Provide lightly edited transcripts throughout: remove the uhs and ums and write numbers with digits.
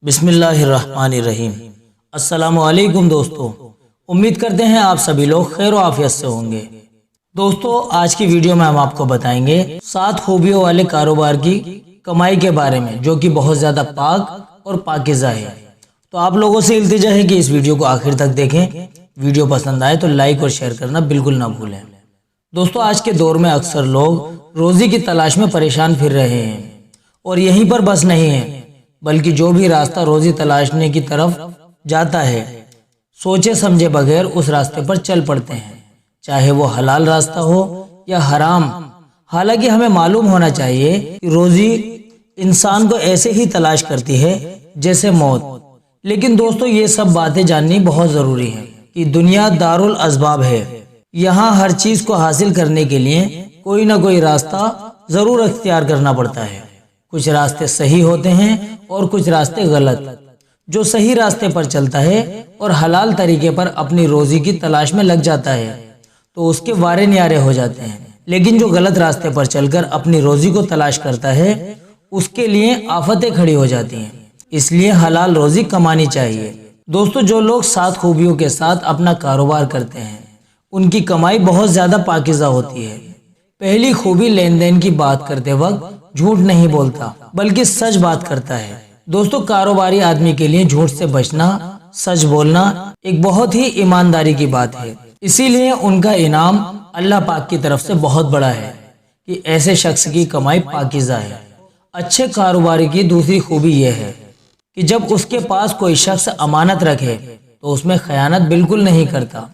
بسم اللہ الرحمن الرحیم۔ السلام علیکم دوستو، امید کرتے ہیں آپ سبھی لوگ خیر و عافیت سے ہوں گے۔ دوستو، آج کی ویڈیو میں ہم آپ کو بتائیں گے 7 خوبیوں والے کاروبار کی کمائی کے بارے میں، جو کہ بہت زیادہ پاک اور پاکیزہ ہے۔ تو آپ لوگوں سے التجا ہے کہ اس ویڈیو کو آخر تک دیکھیں۔ ویڈیو پسند آئے تو لائک اور شیئر کرنا بالکل نہ بھولیں۔ دوستو، آج کے دور میں اکثر لوگ روزی کی تلاش میں پریشان پھر رہے ہیں، اور یہیں پر بس نہیں ہے بلکہ جو بھی راستہ روزی تلاشنے کی طرف جاتا ہے، سوچے سمجھے بغیر اس راستے پر چل پڑتے ہیں، چاہے وہ حلال راستہ ہو یا حرام۔ حالانکہ ہمیں معلوم ہونا چاہیے کہ روزی انسان کو ایسے ہی تلاش کرتی ہے جیسے موت۔ لیکن دوستو، یہ سب باتیں جاننی بہت ضروری ہے کہ دنیا دارالاسباب ہے۔ یہاں ہر چیز کو حاصل کرنے کے لیے کوئی نہ کوئی راستہ ضرور اختیار کرنا پڑتا ہے۔ کچھ راستے صحیح ہوتے ہیں اور کچھ راستے غلط۔ جو صحیح راستے پر چلتا ہے اور حلال طریقے پر اپنی روزی کی تلاش میں لگ جاتا ہے تو اس کے وارے نیارے ہو جاتے ہیں، لیکن جو غلط راستے پر چل کر اپنی روزی کو تلاش کرتا ہے اس کے لیے آفتیں کھڑی ہو جاتی ہیں۔ اس لیے حلال روزی کمانی چاہیے۔ دوستو، جو لوگ 7 خوبیوں کے ساتھ اپنا کاروبار کرتے ہیں ان کی کمائی بہت زیادہ پاکیزہ ہوتی ہے۔ پہلی خوبی، لین دین کی بات کرتے وقت جھوٹ نہیں بولتا بلکہ سچ بات کرتا ہے۔ دوستو، کاروباری آدمی کے لیے جھوٹ سے بچنا، سچ بولنا ایک بہت ہی ایمانداری کی بات ہے۔ اسی لیے ان کا انعام اللہ پاک کی طرف سے بہت بڑا ہے کہ ایسے شخص کی کمائی پاکیزہ ہے۔ اچھے کاروباری کی دوسری خوبی یہ ہے کہ جب اس کے پاس کوئی شخص امانت رکھے تو اس میں خیانت بالکل نہیں کرتا،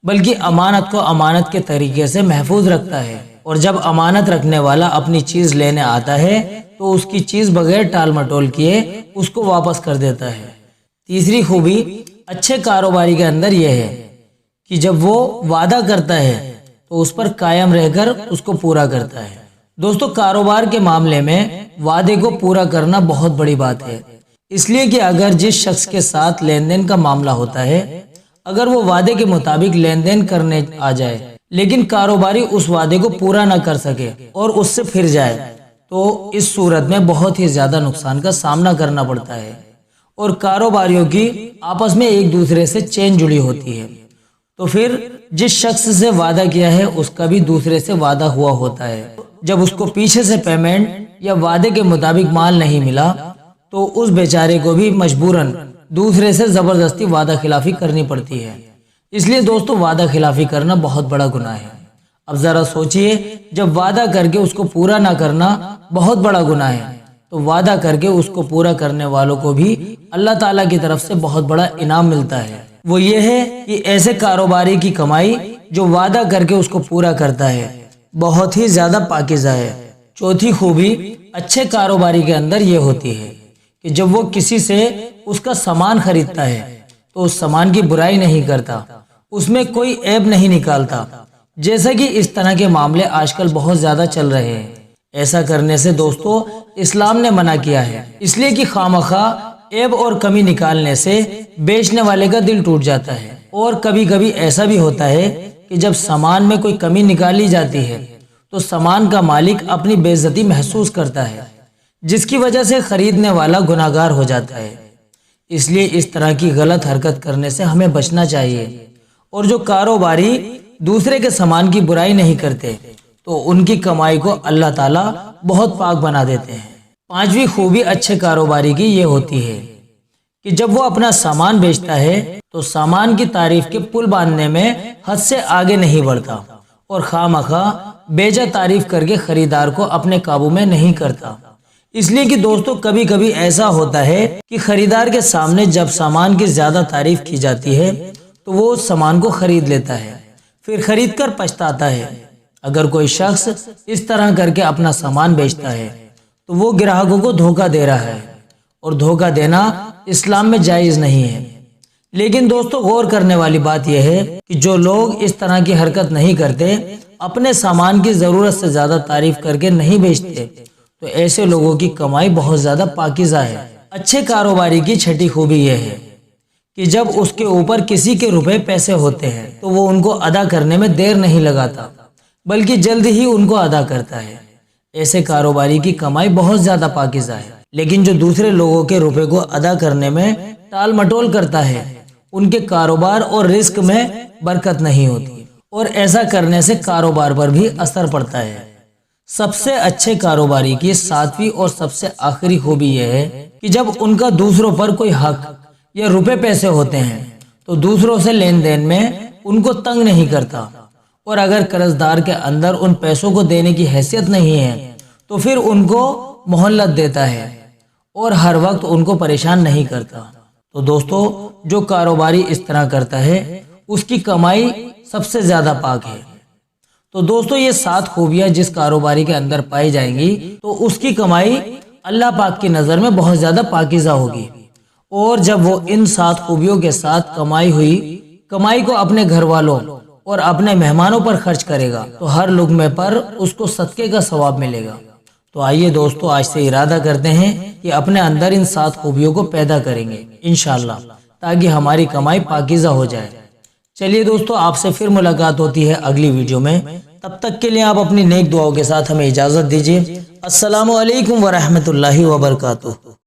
بلکہ امانت کو امانت کے طریقے سے محفوظ رکھتا ہے، اور جب امانت رکھنے والا اپنی چیز لینے آتا ہے تو اس کی چیز بغیر ٹال مٹول کیے اس کو واپس کر دیتا ہے۔ تیسری خوبی اچھے کاروباری کے اندر یہ ہے کہ جب وہ وعدہ کرتا ہے تو اس پر قائم رہ کر اس کو پورا کرتا ہے۔ دوستو، کاروبار کے معاملے میں وعدے کو پورا کرنا بہت بڑی بات ہے، اس لیے کہ اگر جس شخص کے ساتھ لین دین کا معاملہ ہوتا ہے اگر وہ وعدے کے مطابق لین دین کرنے آ جائے لیکن کاروباری اس وعدے کو پورا نہ کر سکے اور اس سے پھر جائے تو اس صورت میں بہت ہی زیادہ نقصان کا سامنا کرنا پڑتا ہے، اور کاروباریوں کی آپس میں ایک دوسرے سے چین جڑی ہوتی ہے۔ تو پھر جس شخص سے وعدہ کیا ہے اس کا بھی دوسرے سے وعدہ ہوا ہوتا ہے، جب اس کو پیچھے سے پیمنٹ یا وعدے کے مطابق مال نہیں ملا تو اس بیچارے کو بھی مجبوراً دوسرے سے زبردستی وعدہ خلافی کرنی پڑتی ہے۔ اس لیے دوستو، وعدہ خلافی کرنا بہت بڑا گناہ ہے۔ اب ذرا سوچئے، جب وعدہ کر کے اس کو پورا نہ کرنا بہت بڑا گناہ ہے تو وعدہ کر کے اس کو پورا کرنے والوں کو بھی اللہ تعالیٰ کی طرف سے بہت بڑا انعام ملتا ہے۔ وہ یہ ہے کہ ایسے کاروباری کی کمائی جو وعدہ کر کے اس کو پورا کرتا ہے بہت ہی زیادہ پاکیزہ ہے۔ چوتھی خوبی اچھے کاروباری کے اندر یہ ہوتی ہے کہ جب وہ کسی سے اس کا سامان خریدتا ہے تو اس سامان کی برائی نہیں کرتا، اس میں کوئی عیب نہیں نکالتا، جیسا کہ اس طرح کے معاملے آج کل بہت زیادہ چل رہے ہیں۔ ایسا کرنے سے دوستو اسلام نے منع کیا ہے، اس لیے کہ خواہ عیب اور کمی نکالنے سے بیچنے والے کا دل ٹوٹ جاتا ہے، اور کبھی کبھی ایسا بھی ہوتا ہے کہ جب سامان میں کوئی کمی نکالی جاتی ہے تو سامان کا مالک اپنی بے عزتی محسوس کرتا ہے، جس کی وجہ سے خریدنے والا گناہگار ہو جاتا ہے۔ اس لیے اس طرح کی غلط حرکت کرنے سے ہمیں بچنا چاہیے، اور جو کاروباری دوسرے کے سامان کی برائی نہیں کرتے تو ان کی کمائی کو اللہ تعالیٰ بہت پاک بنا دیتے ہیں۔ پانچویں خوبی اچھے کاروباری کی یہ ہوتی ہے کہ جب وہ اپنا سامان بیچتا ہے تو سامان کی تعریف کے پل باندھنے میں حد سے آگے نہیں بڑھتا، اور خواہ بیجا تعریف کر کے خریدار کو اپنے قابو میں نہیں کرتا۔ اس لیے کہ دوستو، کبھی کبھی ایسا ہوتا ہے کہ خریدار کے سامنے جب سامان کی زیادہ تعریف کی جاتی ہے تو وہ اس سامان کو خرید لیتا ہے، پھر خرید کر پچھتاتا ہے۔ اگر کوئی شخص اس طرح کر کے اپنا سامان بیچتا ہے تو وہ گراہکوں کو دھوکہ دے رہا ہے، اور دھوکہ دینا اسلام میں جائز نہیں ہے۔ لیکن دوستو، غور کرنے والی بات یہ ہے کہ جو لوگ اس طرح کی حرکت نہیں کرتے، اپنے سامان کی ضرورت سے زیادہ تعریف کر کے نہیں بیچتے، تو ایسے لوگوں کی کمائی بہت زیادہ پاکیزہ ہے۔ اچھے کاروباری کی چھٹی خوبی یہ ہے کہ جب اس کے اوپر کسی کے روپے پیسے ہوتے ہیں تو وہ ان کو ادا کرنے میں دیر نہیں لگاتا بلکہ جلد ہی ان کو ادا کرتا ہے۔ ایسے کاروباری کی کمائی بہت زیادہ پاکیزہ ہے۔ لیکن جو دوسرے لوگوں کے روپے کو ادا کرنے میں ٹال مٹول کرتا ہے ان کے کاروبار اور رزق میں برکت نہیں ہوتی، اور ایسا کرنے سے کاروبار پر بھی اثر پڑتا ہے۔ سب سے اچھے کاروباری کی ساتویں اور سب سے آخری خوبی یہ ہے کہ جب ان کا دوسروں پر کوئی حق یا روپے پیسے ہوتے ہیں تو دوسروں سے لین دین میں ان کو تنگ نہیں کرتا، اور اگر قرض دار کے اندر ان پیسوں کو دینے کی حیثیت نہیں ہے تو پھر ان کو مہلت دیتا ہے اور ہر وقت ان کو پریشان نہیں کرتا۔ تو دوستو، جو کاروباری اس طرح کرتا ہے اس کی کمائی سب سے زیادہ پاک ہے۔ تو دوستو، یہ 7 خوبیاں جس کاروباری کے اندر پائی جائیں گی تو اس کی کمائی اللہ پاک کی نظر میں بہت زیادہ پاکیزہ ہوگی، اور جب وہ ان 7 خوبیوں کے ساتھ کمائی ہوئی کمائی کو اپنے گھر والوں اور اپنے مہمانوں پر خرچ کرے گا تو ہر لقمے پر اس کو صدقے کا ثواب ملے گا۔ تو آئیے دوستو، آج سے ارادہ کرتے ہیں کہ اپنے اندر ان 7 خوبیوں کو پیدا کریں گے انشاءاللہ، تاکہ ہماری کمائی پاکیزہ ہو جائے۔ چلیے دوستو، آپ سے پھر ملاقات ہوتی ہے اگلی ویڈیو میں، تب تک کے لیے آپ اپنی نیک دعاؤں کے ساتھ ہمیں اجازت دیجیے۔ السلام علیکم ورحمۃ اللہ وبرکاتہ۔